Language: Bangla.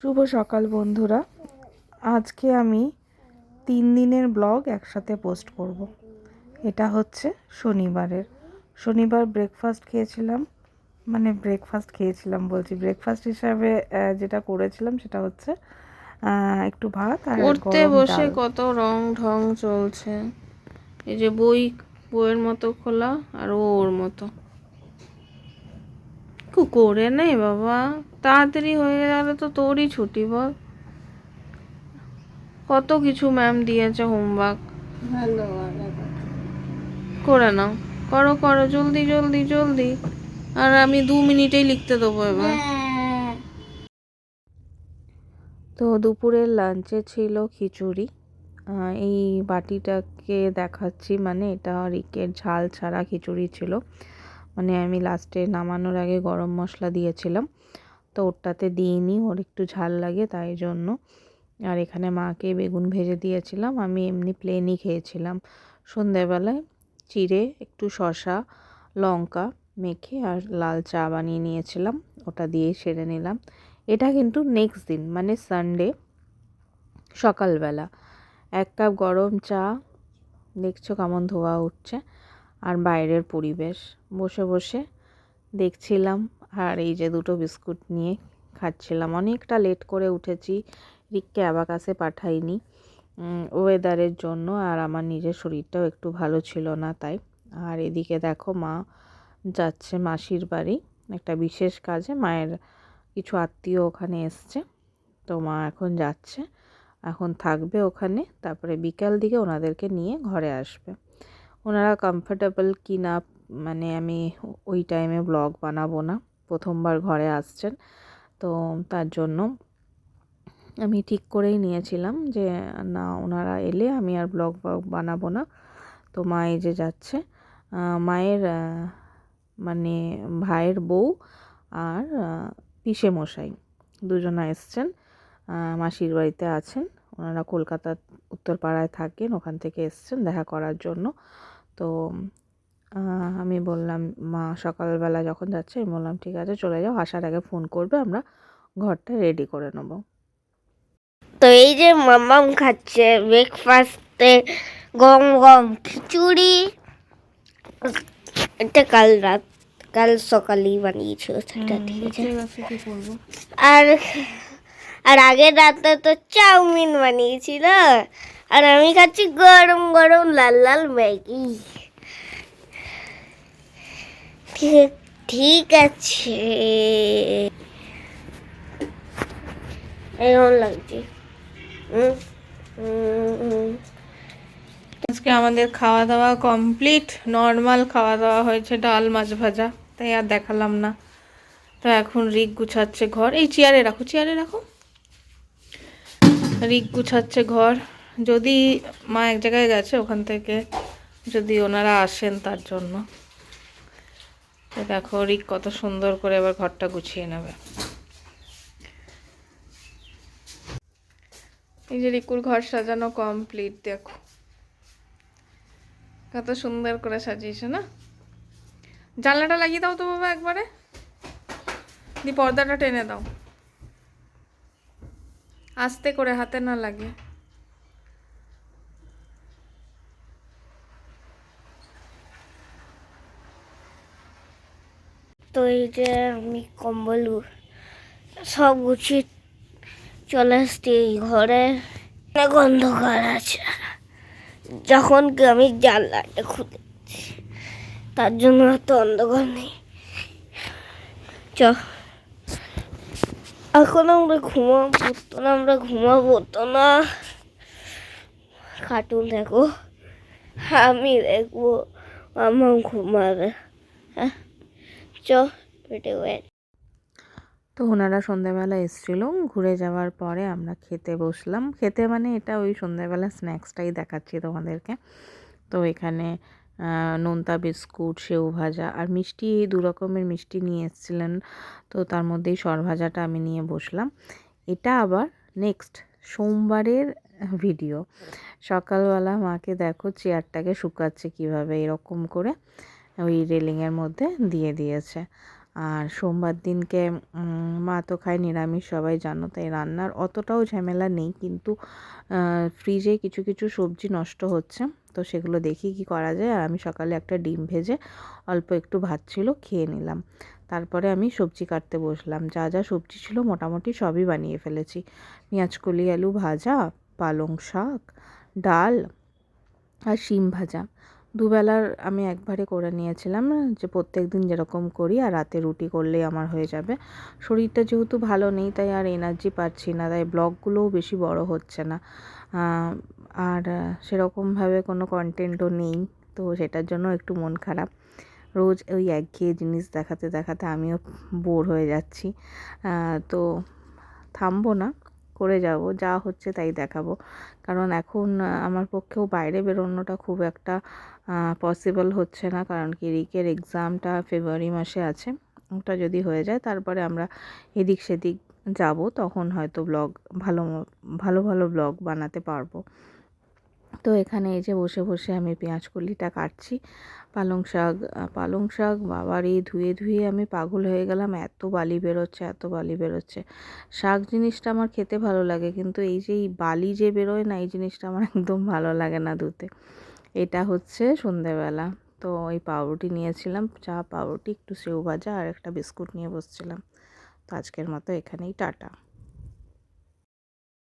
শুভ সকাল বন্ধুরা। আজকে আমি 3 দিনের ব্লগ একসাথে পোস্ট করব। এটা হচ্ছে শনিবার ব্রেকফাস্ট খেয়েছিলাম, ব্রেকফাস্ট হিসাবে যেটা করেছিলাম সেটা হচ্ছে একটু ভাত আর পড়তে গরম বসে ডাল। কত রং ঢং চলছে। এই যে বইয়ের মতো খোলা, আর ওর মতো করে নেই বাবা, তাড়াতাড়ি হয়ে গেলে তো তোরই ছুটি বল। কত কিছু ম্যাম দিয়েছে হোমওয়ার্ক, ভালো করে নাও, করো করো, জলদি জলদি জলদি। আর আমি 2 মিনিটেই লিখতে দেবো এবার। তো দুপুরের লাঞ্চে ছিল খিচুড়ি। এই বাটিটাকে দেখাচ্ছি, মানে এটা রিকের ঝাল ছাড়া খিচুড়ি ছিল। মানে আমি লাস্টে নামানোর আগে গরম মশলা দিয়েছিলাম, তো ওরটাতে দিইনি, ওর একটু ঝাল লাগে তাই জন্য। আর এখানে মাকে বেগুন ভেজে দিয়েছিলাম, আমি এমনি প্লেনই খেয়েছিলাম। সন্ধেবেলায় চিড়ে একটু শসা লঙ্কা মেখে আর লাল চা বানিয়ে নিয়েছিলাম, ওটা দিয়েই সেরে নিলাম। এটা কিন্তু নেক্সট দিন মানে সানডে সকালবেলা 1 কাপ গরম চা, দেখছো কেমন ধোয়া উঠছে, আর বাইরের পরিবেশ, বসে বসে দেখছিলাম। আর এই যে 2টো বিস্কুট নিয়ে খাচ্ছিলাম। অনেকটা লেট করে উঠেছি, রিককে অ্যাবাকাসে পাঠাইনি ওয়েদারের জন্য, আর আমার নিজের শরীরটাও একটু ভালো ছিল না তাই। আর এদিকে দেখো মা যাচ্ছে মাসির বাড়ি একটা বিশেষ কাজে, মায়ের কিছু আত্মীয় ওখানে এসছে, তো মা এখন যাচ্ছে, এখন থাকবে ওখানে, তারপরে বিকাল দিকে ওনাদেরকে নিয়ে ঘরে আসবে। ওনারা কমফোর্টেবল কি না, মানে আমি ওই টাইমে ব্লগ বানাবো না, প্রথমবার ঘরে আসছেন, তো তার জন্য আমি ঠিক করেই নিয়েছিলাম যে না, ওনারা এলে আমি আর ব্লগ বানাবো না। তো মা এই যে যাচ্ছে, মায়ের মানে ভাইয়ের বউ আর পিসে মশাই দুজনা এসছেন, মাসির বাড়িতে আছেন। ওনারা কলকাতার উত্তরপাড়ায় থাকেন, ওখান থেকে এসছেন দেখা করার জন্য। তো আমি বললাম, মা সকালবেলা যখন যাচ্ছে আমি বললাম ঠিক আছে চলে যাও, আসার আগে ফোন করবে, আমরা ঘরটা রেডি করে নেবো। তো এই যে মামাম খাচ্ছে ব্রেকফাস্টে গরম গরম খিচুড়ি। এটা কাল সকালেই বানিয়েছিল সেটা ঠিক আছে। কি করবো? আর আর আগের রাতে তো চাউমিন বানিয়েছিল, আর আমি খাচ্ছি গরম গরম লাল লাল ম্যাগি। ঠিক ঠিক আছে, এমন লাগছে। আজকে আমাদের খাওয়া দাওয়া কমপ্লিট, নর্মাল খাওয়া দাওয়া হয়েছে, ডাল মাছ ভাজা, তাই আর দেখালাম না। তো এখন রিক গুছাচ্ছে ঘর, এই চেয়ারে রাখো, চেয়ারে রাখো। রিক গুছাচ্ছে ঘর, যদি মা এক জায়গায় গেছে, ওখান থেকে যদি ওনারা আসেন তার জন্য। তো দেখো রিক কত সুন্দর করে এবার ঘরটা গুছিয়ে নেবে। এই যে রিকুর ঘর সাজানো কমপ্লিট, দেখো কত সুন্দর করে সাজিয়েছে না। জানলাটা লাগিয়ে দাও তো বাবা একবারে, দি পর্দাটা টেনে দাও, আস্তে করে, হাতে না লাগে। তো এই যে আমি কম্বল সব গুছিয়ে চলে আসছি এই ঘরে, অনেক অন্ধকার আছে। যখন কি আমি জানলাটা খুলেছি, তার জন্য এত অন্ধকার নেই। চ এখন ঘুমাবো তো না, কার্টুন দেখো, আমি দেখবো, আমার ঘুমাবে। হ্যাঁ চ পেটে ওয়েট। তো ওনারা সন্ধ্যাবেলা এসেছিলো, ঘুরে যাওয়ার পরে আমরা খেতে বসলাম। খেতে মানে এটা ওই সন্ধ্যাবেলা স্ন্যাক্সটাই দেখাচ্ছি তোমাদেরকে। তো এখানে নোনতা বিস্কুট, সেউ ভাজা আর মিষ্টি, 2 রকমের মিষ্টি নিয়ে এসেছিলেন, তো তার মধ্যেই সরভাজাটা আমি নিয়ে বসলাম। এটা আবার নেক্সট সোমবারের ভিডিও। সকালবেলা মাকে দেখো চেয়ারটাকে শুকাচ্ছে কিভাবে, এরকম করে ওই রেলিংয়ের মধ্যে দিয়ে দিয়েছে। আর সোমবার দিনকে মা তো খায় নিরামিষ, সবাই জানো, তাই রান্নার অতটাও ঝামেলা নেই, কিন্তু ফ্রিজে কিছু কিছু সবজি নষ্ট হচ্ছে, তো সেগুলো দেখি কি করা যায়। আর আমি সকালে একটা ডিম ভেজে অল্প একটু ভাত ছিল খেয়ে নিলাম। তারপরে আমি সবজি কাটতে বসলাম। যা যা সবজি ছিল মোটামুটি সবই বানিয়ে ফেলেছি। পেঁয়াজ কলি আলু ভাজা, পালং শাক, ডাল আর শিম ভাজা। দুবেলার আমি একবারে করে নিয়েছিলাম, যে প্রত্যেক দিন যেরকম করি, আর রাতে রুটি করলেই আমার হয়ে যাবে। শরীরটা যেহেতু ভালো নেই, তাই আর এনার্জি পাচ্ছি না, তাই ব্লগগুলোও বেশি বড় হচ্ছে না। আর সেরকমভাবে কোনো কন্টেন্টও নেই, তো সেটার জন্য একটু মন খারাপ। রোজ ওই একঘেয়ে জিনিস দেখাতে দেখাতে আমিও বোর হয়ে যাচ্ছি। তো থামবো না, করে যাব, যা হচ্ছে তাই দেখাবো। কারণ এখন আমার পক্ষেও বাইরে বেরোনোটা খুব একটা পসিবল হচ্ছে না, কারণ কি রিকের এক্সামটা ফেব্রুয়ারি মাসে আছে। ওটা যদি হয়ে যায় তারপরে আমরা এদিক সেদিক যাব, তখন হয়তো ব্লগ ভালো ভালো ভালো ব্লগ বানাতে পারবো। তো এখানে এই যে বসে বসে আমি পেঁয়াজ কলিটা কাটছি। পালং শাক বাবারে ধুয়ে ধুয়ে আমি পাগল হয়ে গেলাম, এত বালি বেরোচ্ছে, এত বালি বেরোচ্ছে। শাক জিনিসটা আমার খেতে ভালো লাগে, কিন্তু এই যে এই বালি যে বেরোয় না, এই জিনিসটা আমার একদম ভালো লাগে না ধুতে। এটা হচ্ছে সন্ধেবেলা। তো ওই পাউরুটি নিয়েছিলাম, চা পাউরুটি, একটু সেউ ভাজা আর একটা বিস্কুট নিয়ে বসছিলাম। তো আজকের মতো এখানেই টাটা।